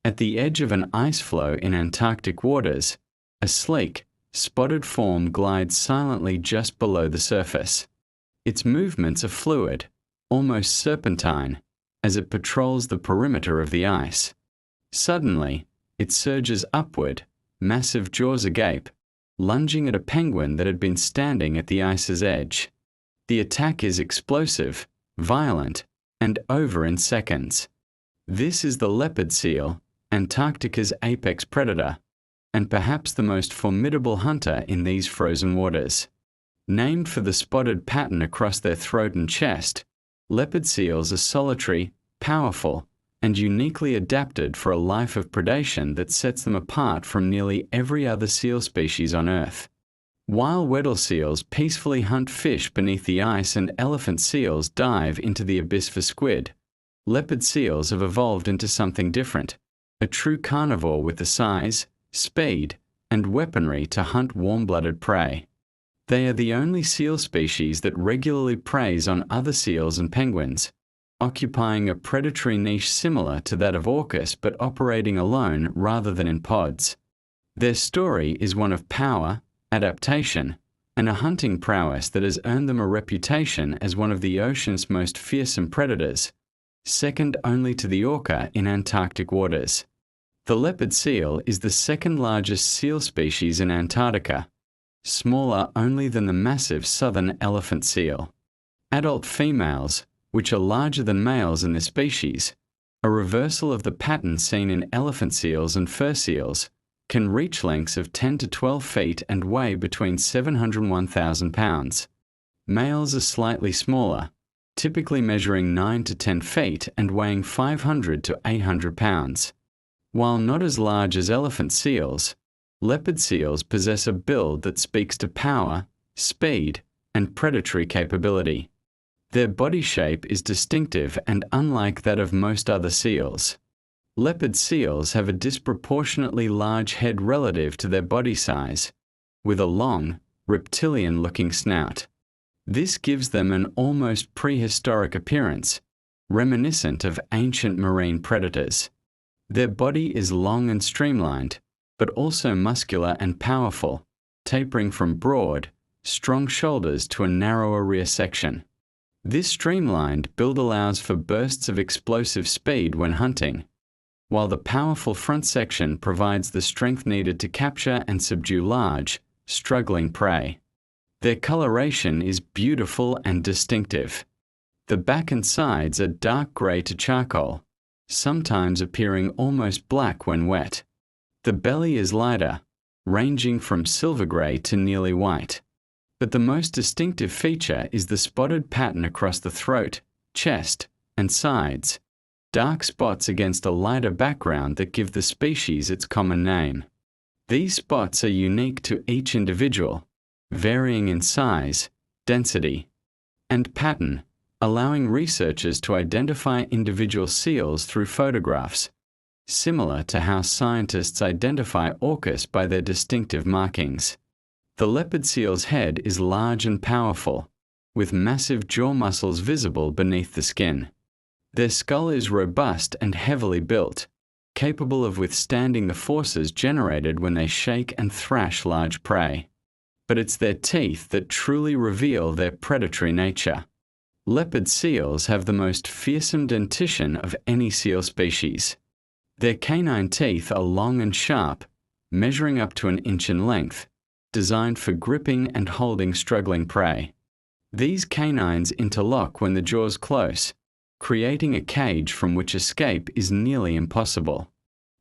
At the edge of an ice floe in Antarctic waters, a sleek, spotted form glides silently just below the surface. Its movements are fluid, almost serpentine, as it patrols the perimeter of the ice. Suddenly, it surges upward, massive jaws agape, lunging at a penguin that had been standing at the ice's edge. The attack is explosive, violent, and over in seconds. This is the leopard seal, Antarctica's apex predator, and perhaps the most formidable hunter in these frozen waters. Named for the spotted pattern across their throat and chest, leopard seals are solitary, powerful, and uniquely adapted for a life of predation that sets them apart from nearly every other seal species on Earth. While Weddell seals peacefully hunt fish beneath the ice and elephant seals dive into the abyss for squid, leopard seals have evolved into something different, a true carnivore with the size, speed, and weaponry to hunt warm-blooded prey. They are the only seal species that regularly preys on other seals and penguins, occupying a predatory niche similar to that of orcas but operating alone rather than in pods. Their story is one of power, adaptation, and a hunting prowess that has earned them a reputation as one of the ocean's most fearsome predators, second only to the orca in Antarctic waters. The leopard seal is the second largest seal species in Antarctica, smaller only than the massive southern elephant seal. Adult females, which are larger than males in this species, a reversal of the pattern seen in elephant seals and fur seals, can reach lengths of 10 to 12 feet and weigh between 700 and 1,000 pounds. Males are slightly smaller, typically measuring 9 to 10 feet and weighing 500 to 800 pounds. While not as large as elephant seals, leopard seals possess a build that speaks to power, speed, and predatory capability. Their body shape is distinctive and unlike that of most other seals. Leopard seals have a disproportionately large head relative to their body size, with a long, reptilian-looking snout. This gives them an almost prehistoric appearance, reminiscent of ancient marine predators. Their body is long and streamlined, but also muscular and powerful, tapering from broad, strong shoulders to a narrower rear section. This streamlined build allows for bursts of explosive speed when hunting, while the powerful front section provides the strength needed to capture and subdue large, struggling prey. Their coloration is beautiful and distinctive. The back and sides are dark gray to charcoal, sometimes appearing almost black when wet. The belly is lighter, ranging from silver gray to nearly white. But the most distinctive feature is the spotted pattern across the throat, chest, and sides, dark spots against a lighter background that give the species its common name. These spots are unique to each individual, varying in size, density, and pattern, allowing researchers to identify individual seals through photographs, similar to how scientists identify orcas by their distinctive markings. The leopard seal's head is large and powerful, with massive jaw muscles visible beneath the skin. Their skull is robust and heavily built, capable of withstanding the forces generated when they shake and thrash large prey. But it's their teeth that truly reveal their predatory nature. Leopard seals have the most fearsome dentition of any seal species. Their canine teeth are long and sharp, measuring up to an inch in length, designed for gripping and holding struggling prey. These canines interlock when the jaws close, creating a cage from which escape is nearly impossible.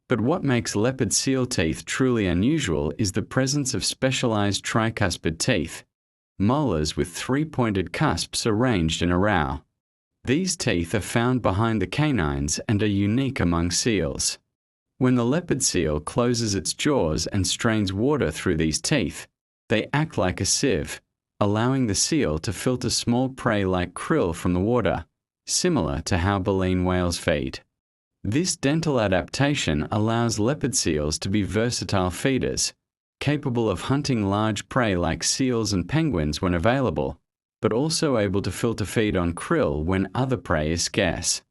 But what makes leopard seal teeth truly unusual is the presence of specialized tricuspid teeth, molars with three-pointed cusps arranged in a row. These teeth are found behind the canines and are unique among seals. When the leopard seal closes its jaws and strains water through these teeth, they act like a sieve, allowing the seal to filter small prey like krill from the water, similar to how baleen whales feed. This dental adaptation allows leopard seals to be versatile feeders, capable of hunting large prey like seals and penguins when available, but also able to filter feed on krill when other prey is scarce.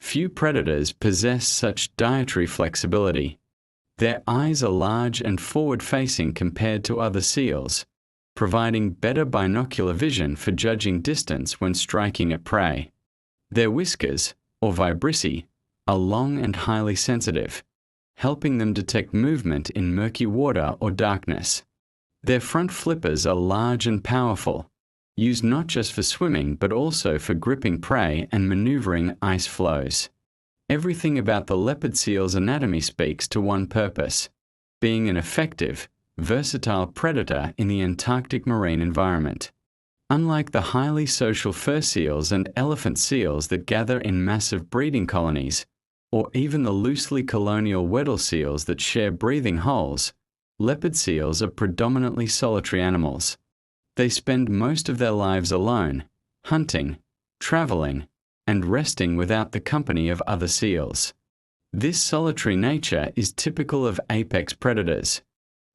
Few predators possess such dietary flexibility. Their eyes are large and forward-facing compared to other seals, providing better binocular vision for judging distance when striking at prey. Their whiskers, or vibrissae, are long and highly sensitive, helping them detect movement in murky water or darkness. Their front flippers are large and powerful, used not just for swimming but also for gripping prey and maneuvering ice flows. Everything about the leopard seal's anatomy speaks to one purpose: being an effective, versatile predator in the Antarctic marine environment. Unlike the highly social fur seals and elephant seals that gather in massive breeding colonies, or even the loosely colonial Weddell seals that share breathing holes, leopard seals are predominantly solitary animals. They spend most of their lives alone, hunting, traveling, and resting without the company of other seals. This solitary nature is typical of apex predators,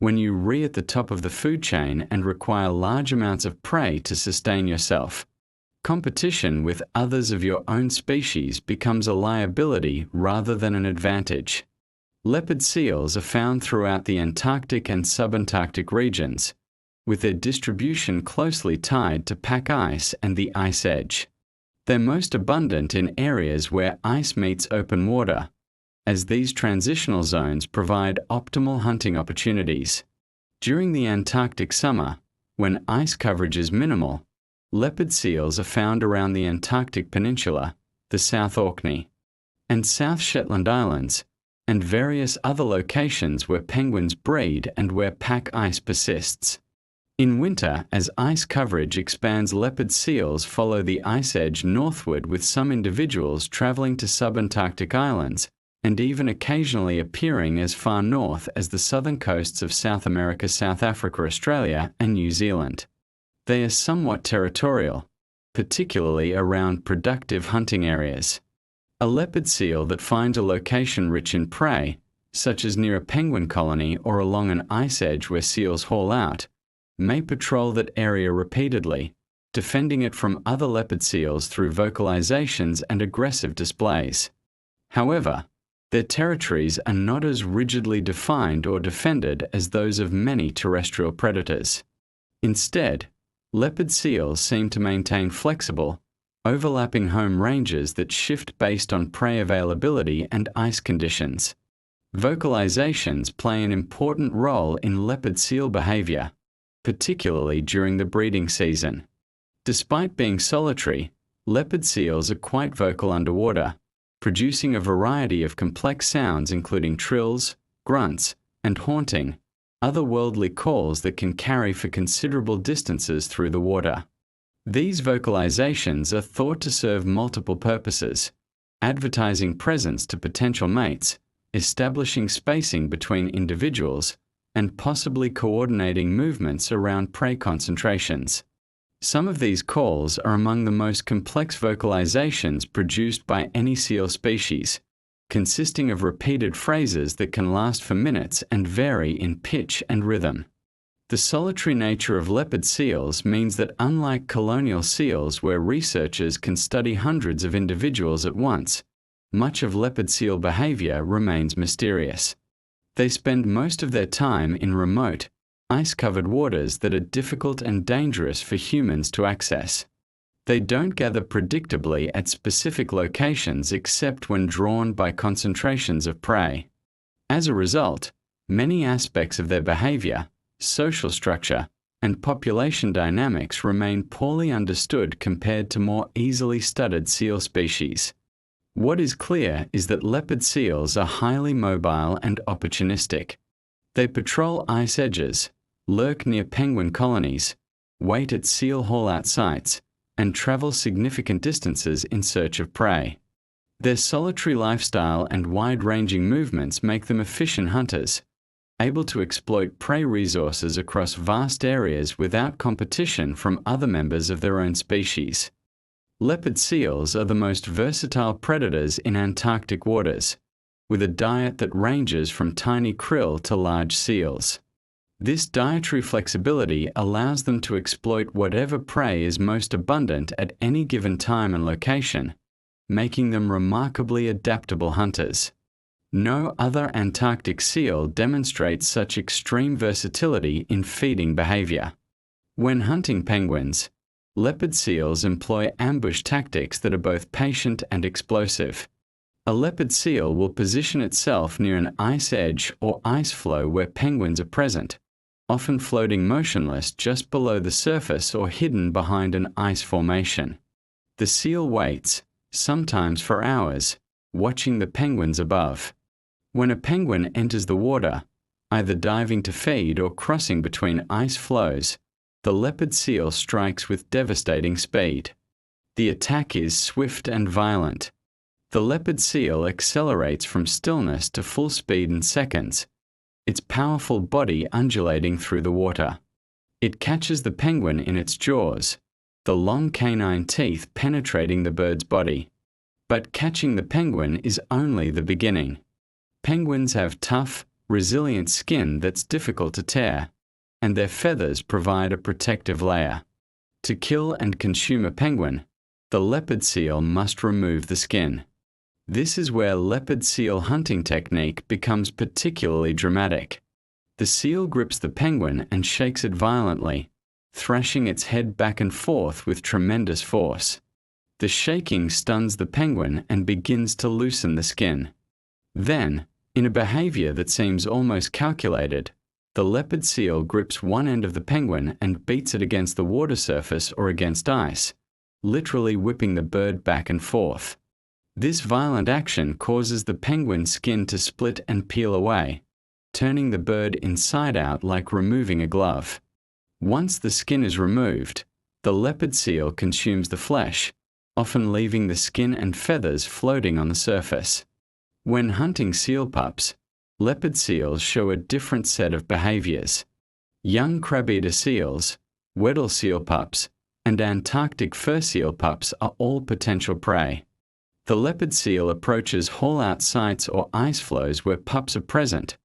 when you re at the top of the food chain and require large amounts of prey to sustain yourself. Competition with others of your own species becomes a liability rather than an advantage. Leopard seals are found throughout the Antarctic and subantarctic regions, with their distribution closely tied to pack ice and the ice edge. They're most abundant in areas where ice meets open water, as these transitional zones provide optimal hunting opportunities. During the Antarctic summer, when ice coverage is minimal, leopard seals are found around the Antarctic Peninsula, the South Orkney, and South Shetland Islands, and various other locations where penguins breed and where pack ice persists. In winter, as ice coverage expands, leopard seals follow the ice edge northward, with some individuals traveling to subantarctic islands and even occasionally appearing as far north as the southern coasts of South America, South Africa, Australia, and New Zealand. They are somewhat territorial, particularly around productive hunting areas. A leopard seal that finds a location rich in prey, such as near a penguin colony or along an ice edge where seals haul out, may patrol that area repeatedly, defending it from other leopard seals through vocalizations and aggressive displays. However, their territories are not as rigidly defined or defended as those of many terrestrial predators. Instead, leopard seals seem to maintain flexible, overlapping home ranges that shift based on prey availability and ice conditions. Vocalizations play an important role in leopard seal behavior, particularly during the breeding season. Despite being solitary, leopard seals are quite vocal underwater, producing a variety of complex sounds including trills, grunts, and haunting, otherworldly calls that can carry for considerable distances through the water. These vocalizations are thought to serve multiple purposes: advertising presence to potential mates, establishing spacing between individuals, and possibly coordinating movements around prey concentrations. Some of these calls are among the most complex vocalizations produced by any seal species, consisting of repeated phrases that can last for minutes and vary in pitch and rhythm. The solitary nature of leopard seals means that, unlike colonial seals where researchers can study hundreds of individuals at once, much of leopard seal behavior remains mysterious. They spend most of their time in remote, ice-covered waters that are difficult and dangerous for humans to access. They don't gather predictably at specific locations except when drawn by concentrations of prey. As a result, many aspects of their behavior, social structure, and population dynamics remain poorly understood compared to more easily studied seal species. What is clear is that leopard seals are highly mobile and opportunistic. They patrol ice edges, lurk near penguin colonies, wait at seal haul-out sites, and travel significant distances in search of prey. Their solitary lifestyle and wide-ranging movements make them efficient hunters, able to exploit prey resources across vast areas without competition from other members of their own species. Leopard seals are the most versatile predators in Antarctic waters, with a diet that ranges from tiny krill to large seals. This dietary flexibility allows them to exploit whatever prey is most abundant at any given time and location, making them remarkably adaptable hunters. No other Antarctic seal demonstrates such extreme versatility in feeding behavior. When hunting penguins, leopard seals employ ambush tactics that are both patient and explosive. A leopard seal will position itself near an ice edge or ice floe where penguins are present, often floating motionless just below the surface or hidden behind an ice formation. The seal waits, sometimes for hours, watching the penguins above. When a penguin enters the water, either diving to feed or crossing between ice floes, the leopard seal strikes with devastating speed. The attack is swift and violent. The leopard seal accelerates from stillness to full speed in seconds, its powerful body undulating through the water. It catches the penguin in its jaws, the long canine teeth penetrating the bird's body. But catching the penguin is only the beginning. Penguins have tough, resilient skin that's difficult to tear, and their feathers provide a protective layer. To kill and consume a penguin, the leopard seal must remove the skin. This is where leopard seal hunting technique becomes particularly dramatic. The seal grips the penguin and shakes it violently, thrashing its head back and forth with tremendous force. The shaking stuns the penguin and begins to loosen the skin. Then, in a behavior that seems almost calculated, the leopard seal grips one end of the penguin and beats it against the water surface or against ice, literally whipping the bird back and forth. This violent action causes the penguin's skin to split and peel away, turning the bird inside out like removing a glove. Once the skin is removed, the leopard seal consumes the flesh, often leaving the skin and feathers floating on the surface. When hunting seal pups, leopard seals show a different set of behaviors. Young crabeater seals, Weddell seal pups, and Antarctic fur seal pups are all potential prey. The leopard seal approaches haul-out sites or ice floes where pups are present,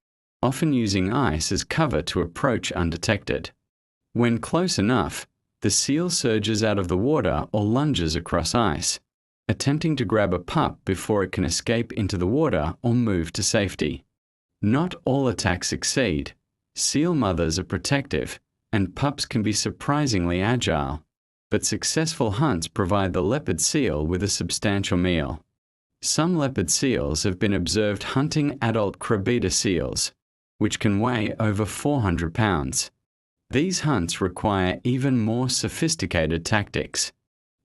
often using ice as cover to approach undetected. When close enough, the seal surges out of the water or lunges across ice, attempting to grab a pup before it can escape into the water or move to safety. Not all attacks succeed. Seal mothers are protective, and pups can be surprisingly agile, but successful hunts provide the leopard seal with a substantial meal. Some leopard seals have been observed hunting adult crabeater seals, which can weigh over 400 pounds. These hunts require even more sophisticated tactics.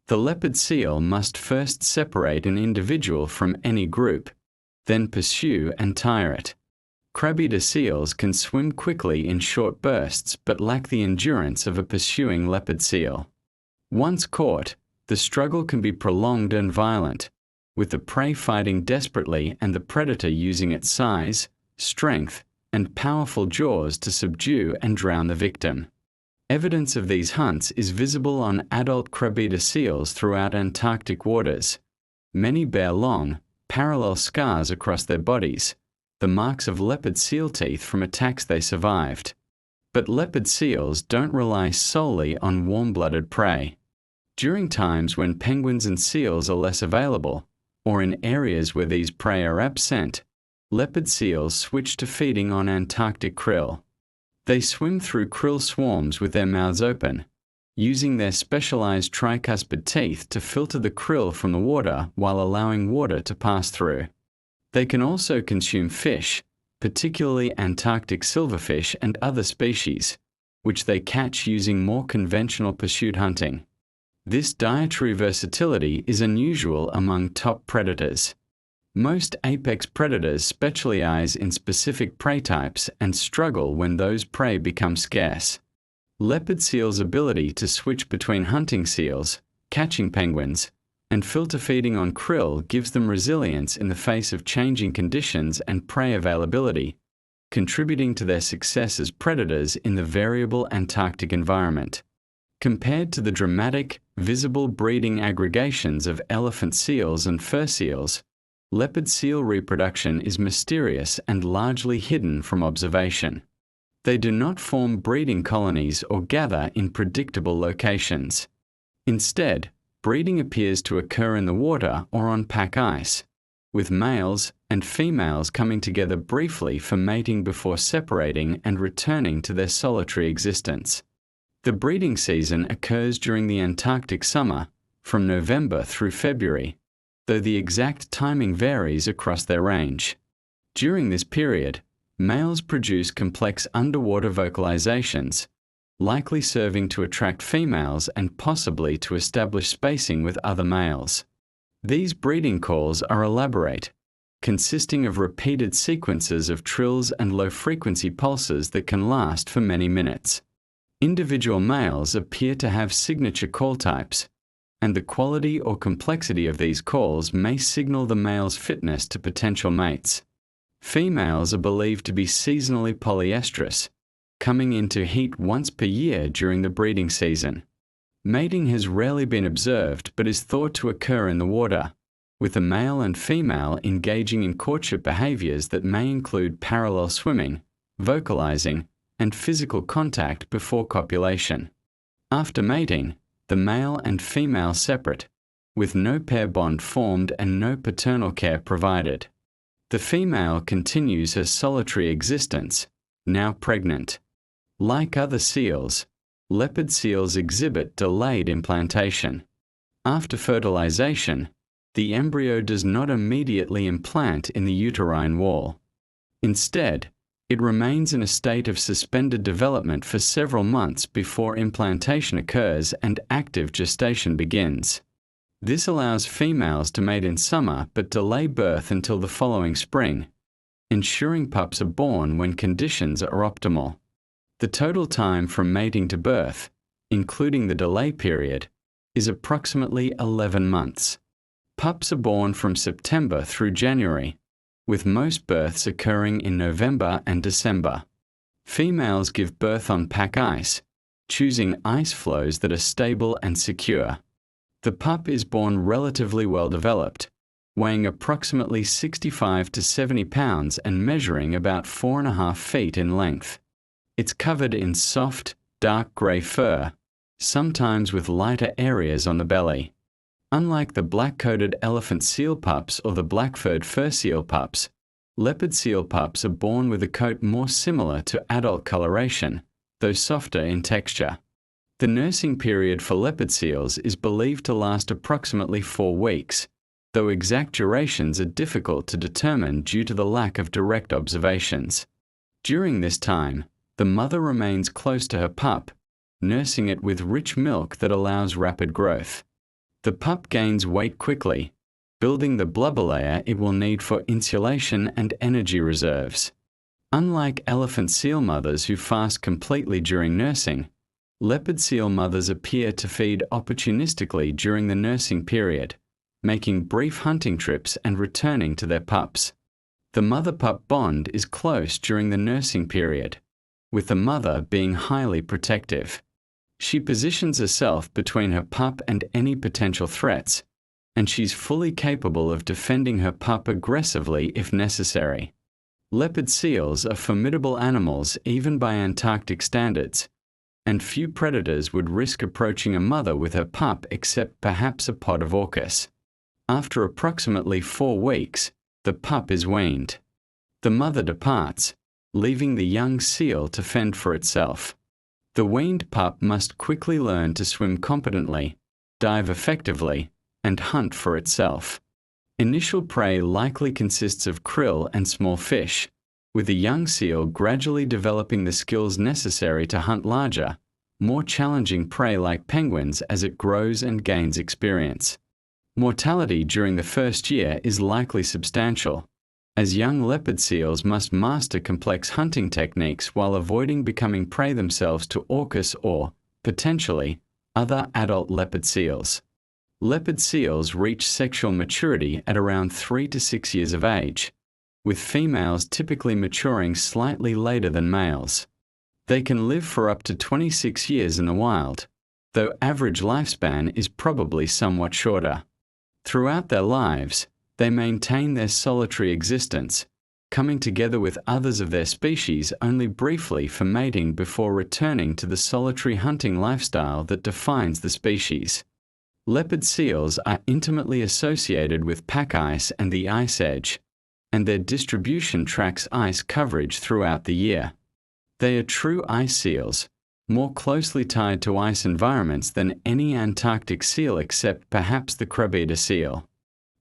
The leopard seal must first separate an individual from any group, then pursue and tire it. Crabeater seals can swim quickly in short bursts but lack the endurance of a pursuing leopard seal. Once caught, the struggle can be prolonged and violent, with the prey fighting desperately and the predator using its size, strength, and powerful jaws to subdue and drown the victim. Evidence of these hunts is visible on adult crabeater seals throughout Antarctic waters. Many bear long, parallel scars across their bodies, the marks of leopard seal teeth from attacks they survived. But leopard seals don't rely solely on warm-blooded prey. During times when penguins and seals are less available, or in areas where these prey are absent, leopard seals switch to feeding on Antarctic krill. They swim through krill swarms with their mouths open, using their specialized tricuspid teeth to filter the krill from the water while allowing water to pass through. They can also consume fish, particularly Antarctic silverfish and other species, which they catch using more conventional pursuit hunting. This dietary versatility is unusual among top predators. Most apex predators specialize in specific prey types and struggle when those prey become scarce. Leopard seals' ability to switch between hunting seals, catching penguins, and filter feeding on krill gives them resilience in the face of changing conditions and prey availability, contributing to their success as predators in the variable Antarctic environment. Compared to the dramatic, visible breeding aggregations of elephant seals and fur seals, leopard seal reproduction is mysterious and largely hidden from observation. They do not form breeding colonies or gather in predictable locations. Instead, Breeding appears to occur in the water or on pack ice, with males and females coming together briefly for mating before separating and returning to their solitary existence. The breeding season occurs during the Antarctic summer, from November through February, though the exact timing varies across their range. During this period, males produce complex underwater vocalizations, likely serving to attract females and possibly to establish spacing with other males. These breeding calls are elaborate, consisting of repeated sequences of trills and low-frequency pulses that can last for many minutes. Individual males appear to have signature call types, and the quality or complexity of these calls may signal the male's fitness to potential mates. Females are believed to be seasonally polyestrous, coming into heat once per year during the breeding season. Mating has rarely been observed but is thought to occur in the water, with the male and female engaging in courtship behaviors that may include parallel swimming, vocalizing, and physical contact before copulation. After mating, the male and female separate, with no pair bond formed and no paternal care provided. The female continues her solitary existence, now pregnant. Like other seals, leopard seals exhibit delayed implantation. After fertilization, the embryo does not immediately implant in the uterine wall. Instead, it remains in a state of suspended development for several months before implantation occurs and active gestation begins. This allows females to mate in summer but delay birth until the following spring, ensuring pups are born when conditions are optimal. The total time from mating to birth, including the delay period, is approximately 11 months. Pups are born from September through January, with most births occurring in November and December. Females give birth on pack ice, choosing ice floes that are stable and secure. The pup is born relatively well developed, weighing approximately 65 to 70 pounds and measuring about 4.5 feet in length. It's covered in soft, dark grey fur, sometimes with lighter areas on the belly. Unlike the black-coated elephant seal pups or the black-furred fur seal pups, leopard seal pups are born with a coat more similar to adult coloration, though softer in texture. The nursing period for leopard seals is believed to last approximately 4 weeks, though exact durations are difficult to determine due to the lack of direct observations. During this time, the mother remains close to her pup, nursing it with rich milk that allows rapid growth. The pup gains weight quickly, building the blubber layer it will need for insulation and energy reserves. Unlike elephant seal mothers who fast completely during nursing, leopard seal mothers appear to feed opportunistically during the nursing period, making brief hunting trips and returning to their pups. The mother-pup bond is close during the nursing period, with the mother being highly protective. She positions herself between her pup and any potential threats, and she's fully capable of defending her pup aggressively if necessary. Leopard seals are formidable animals even by Antarctic standards, and few predators would risk approaching a mother with her pup except perhaps a pod of orcas. After approximately 4 weeks, the pup is weaned. The mother departs, leaving the young seal to fend for itself. The weaned pup must quickly learn to swim competently, dive effectively, and hunt for itself. Initial prey likely consists of krill and small fish, with the young seal gradually developing the skills necessary to hunt larger, more challenging prey like penguins as it grows and gains experience. Mortality during the first year is likely substantial, as young leopard seals must master complex hunting techniques while avoiding becoming prey themselves to orcas or, potentially, other adult leopard seals. Leopard seals reach sexual maturity at around 3 to 6 years of age, with females typically maturing slightly later than males. They can live for up to 26 years in the wild, though average lifespan is probably somewhat shorter. Throughout their lives, they maintain their solitary existence, coming together with others of their species only briefly for mating before returning to the solitary hunting lifestyle that defines the species. Leopard seals are intimately associated with pack ice and the ice edge, and their distribution tracks ice coverage throughout the year. They are true ice seals, more closely tied to ice environments than any Antarctic seal except perhaps the crabeater seal.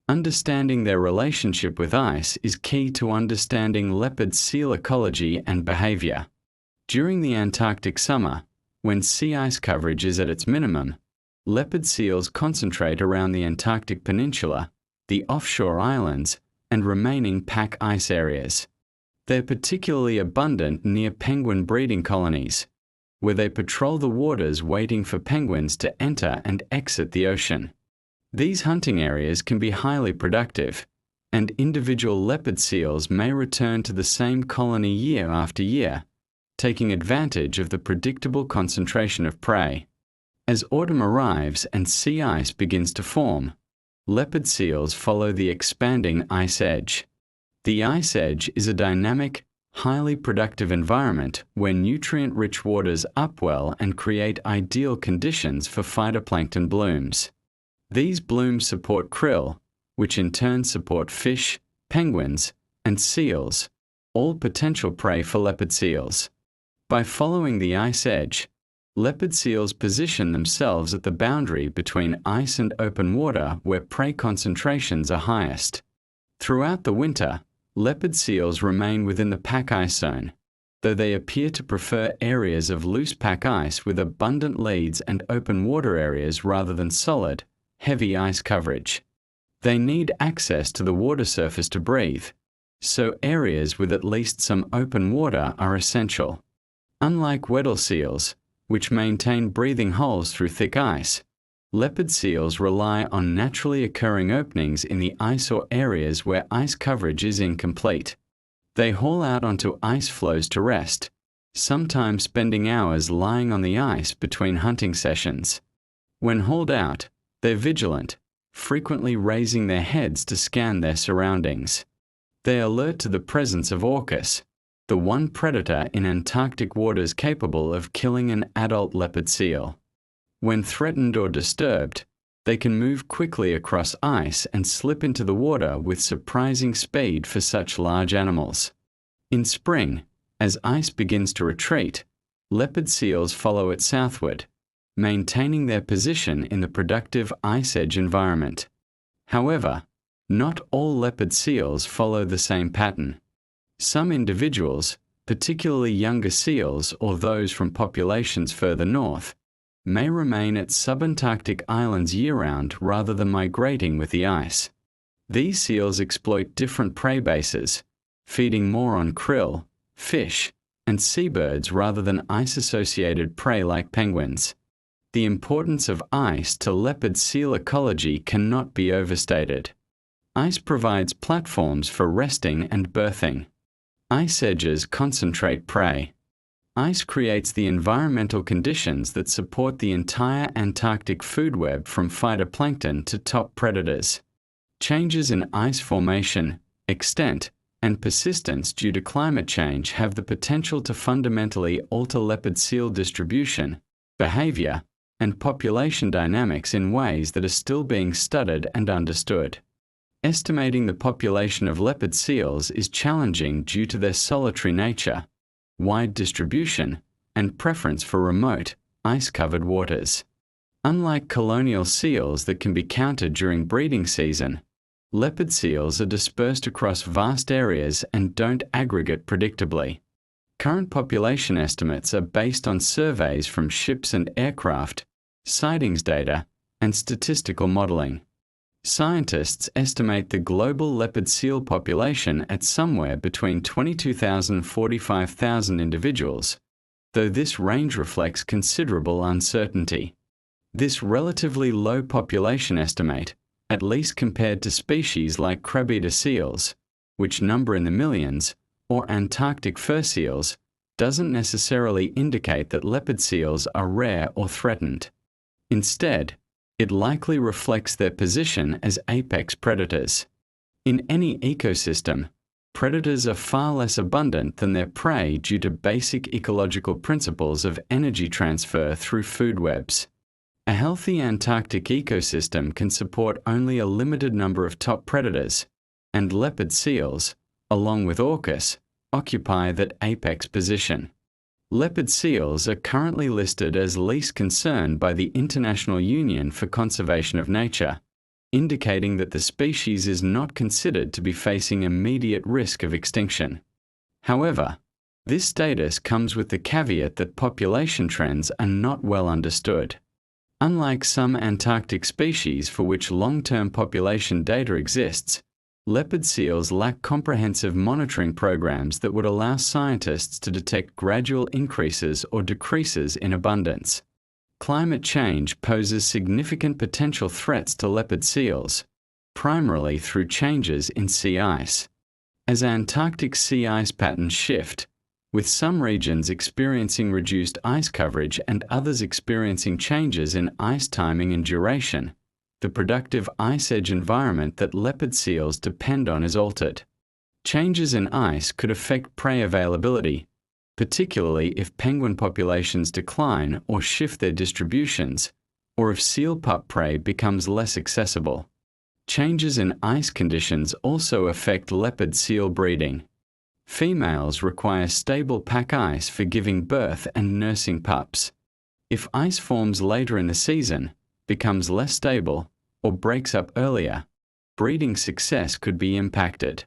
Understanding their relationship with ice is key to understanding leopard seal ecology and behavior. During the Antarctic summer, when sea ice coverage is at its minimum, leopard seals concentrate around the Antarctic peninsula, the offshore islands, and remaining pack ice areas. They're particularly abundant near penguin breeding colonies, where they patrol the waters waiting for penguins to enter and exit the ocean. These hunting areas can be highly productive, and individual leopard seals may return to the same colony year after year, taking advantage of the predictable concentration of prey. As autumn arrives and sea ice begins to form, leopard seals follow the expanding ice edge. The ice edge is a dynamic, highly productive environment where nutrient-rich waters upwell and create ideal conditions for phytoplankton blooms. These blooms support krill, which in turn support fish, penguins, and seals, all potential prey for leopard seals. By following the ice edge, leopard seals position themselves at the boundary between ice and open water where prey concentrations are highest. Throughout the winter, leopard seals remain within the pack ice zone, though they appear to prefer areas of loose pack ice with abundant leads and open water areas rather than solid, heavy ice coverage. They need access to the water surface to breathe, so areas with at least some open water are essential. Unlike Weddell seals, which maintain breathing holes through thick ice, leopard seals rely on naturally occurring openings in the ice or areas where ice coverage is incomplete. They haul out onto ice floes to rest, sometimes spending hours lying on the ice between hunting sessions. When hauled out, they're vigilant, frequently raising their heads to scan their surroundings. They alert to the presence of orcas, the one predator in Antarctic waters capable of killing an adult leopard seal. When threatened or disturbed, they can move quickly across ice and slip into the water with surprising speed for such large animals. In spring, as ice begins to retreat, leopard seals follow it southward, maintaining their position in the productive ice edge environment. However, not all leopard seals follow the same pattern. Some individuals, particularly younger seals or those from populations further north, may remain at subantarctic islands year-round rather than migrating with the ice. These seals exploit different prey bases, feeding more on krill, fish, and seabirds rather than ice-associated prey like penguins. The importance of ice to leopard seal ecology cannot be overstated. Ice provides platforms for resting and birthing. Ice edges concentrate prey. Ice creates the environmental conditions that support the entire Antarctic food web from phytoplankton to top predators. Changes in ice formation, extent, and persistence due to climate change have the potential to fundamentally alter leopard seal distribution, behavior, and population dynamics in ways that are still being studied and understood. Estimating the population of leopard seals is challenging due to their solitary nature, wide distribution, and preference for remote, ice-covered waters. Unlike colonial seals that can be counted during breeding season, leopard seals are dispersed across vast areas and don't aggregate predictably. Current population estimates are based on surveys from ships and aircraft, sightings data, and statistical modeling. Scientists estimate the global leopard seal population at somewhere between 22,000 and 45,000 individuals, though this range reflects considerable uncertainty. This relatively low population estimate, at least compared to species like crabeater seals, which number in the millions, or Antarctic fur seals, doesn't necessarily indicate that leopard seals are rare or threatened. Instead, it likely reflects their position as apex predators. In any ecosystem, predators are far less abundant than their prey due to basic ecological principles of energy transfer through food webs. A healthy Antarctic ecosystem can support only a limited number of top predators, and leopard seals, along with orcas, occupy that apex position. Leopard seals are currently listed as least concern by the International Union for Conservation of Nature, indicating that the species is not considered to be facing immediate risk of extinction. However, this status comes with the caveat that population trends are not well understood. Unlike some Antarctic species for which long-term population data exists, leopard seals lack comprehensive monitoring programs that would allow scientists to detect gradual increases or decreases in abundance. Climate change poses significant potential threats to leopard seals, primarily through changes in sea ice. As Antarctic sea ice patterns shift, with some regions experiencing reduced ice coverage and others experiencing changes in ice timing and duration, the productive ice edge environment that leopard seals depend on is altered. Changes in ice could affect prey availability, particularly if penguin populations decline or shift their distributions, or if seal pup prey becomes less accessible. Changes in ice conditions also affect leopard seal breeding. Females require stable pack ice for giving birth and nursing pups. If ice forms later in the season, becomes less stable, or breaks up earlier, breeding success could be impacted.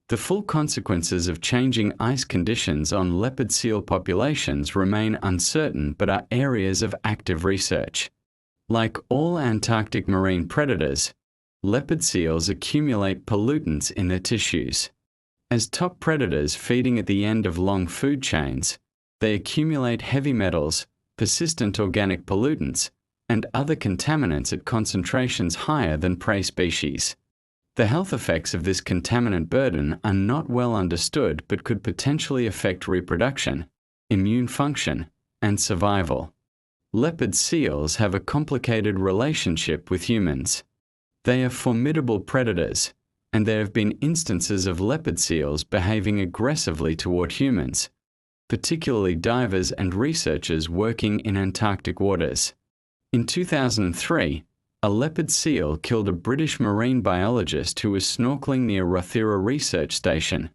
The full consequences of changing ice conditions on leopard seal populations remain uncertain but are areas of active research. Like all Antarctic marine predators, leopard seals accumulate pollutants in their tissues. As top predators feeding at the end of long food chains, they accumulate heavy metals, persistent organic pollutants, and other contaminants at concentrations higher than prey species. The health effects of this contaminant burden are not well understood but could potentially affect reproduction, immune function, and survival. Leopard seals have a complicated relationship with humans. They are formidable predators, and there have been instances of leopard seals behaving aggressively toward humans, particularly divers and researchers working in Antarctic waters. In 2003, a leopard seal killed a British marine biologist who was snorkeling near Rothera Research Station,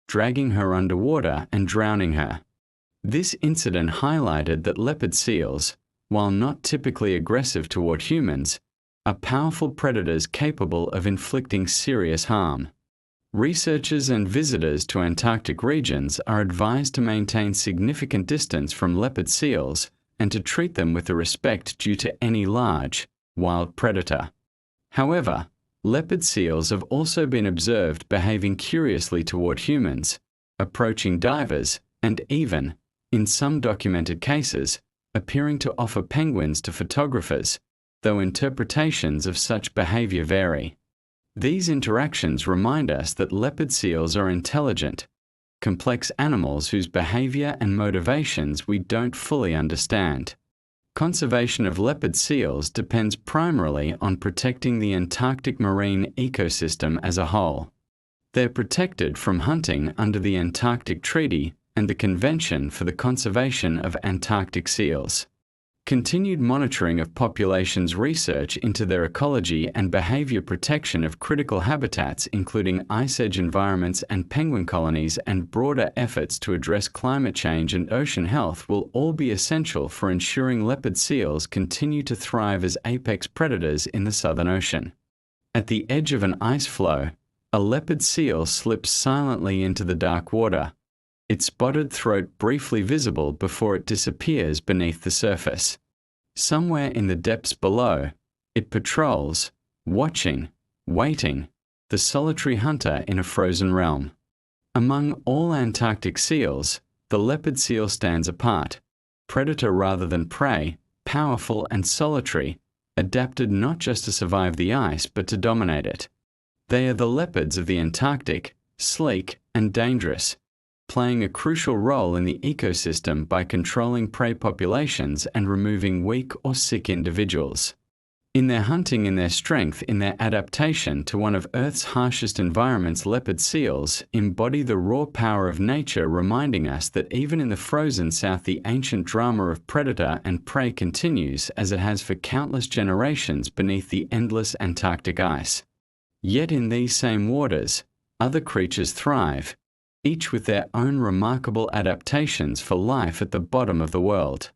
dragging her underwater and drowning her. This incident highlighted that leopard seals, while not typically aggressive toward humans, are powerful predators capable of inflicting serious harm. Researchers and visitors to Antarctic regions are advised to maintain significant distance from leopard seals and to treat them with the respect due to any large, wild predator. However, leopard seals have also been observed behaving curiously toward humans, approaching divers, and even, in some documented cases, appearing to offer penguins to photographers, though interpretations of such behavior vary. These interactions remind us that leopard seals are intelligent, complex animals whose behavior and motivations we don't fully understand. Conservation of leopard seals depends primarily on protecting the Antarctic marine ecosystem as a whole. They're protected from hunting under the Antarctic Treaty and the Convention for the Conservation of Antarctic Seals. Continued monitoring of populations, research into their ecology and behavior, protection of critical habitats including ice edge environments and penguin colonies, and broader efforts to address climate change and ocean health will all be essential for ensuring leopard seals continue to thrive as apex predators in the Southern Ocean. At the edge of an ice floe, a leopard seal slips silently into the dark water, its spotted throat briefly visible before it disappears beneath the surface. Somewhere in the depths below, it patrols, watching, waiting, the solitary hunter in a frozen realm. Among all Antarctic seals, the leopard seal stands apart, predator rather than prey, powerful and solitary, adapted not just to survive the ice but to dominate it. They are the leopards of the Antarctic, sleek and dangerous, playing a crucial role in the ecosystem by controlling prey populations and removing weak or sick individuals. In their hunting, in their strength, in their adaptation to one of Earth's harshest environments, leopard seals embody the raw power of nature, reminding us that even in the frozen South, the ancient drama of predator and prey continues as it has for countless generations beneath the endless Antarctic ice. Yet in these same waters, other creatures thrive, each with their own remarkable adaptations for life at the bottom of the world.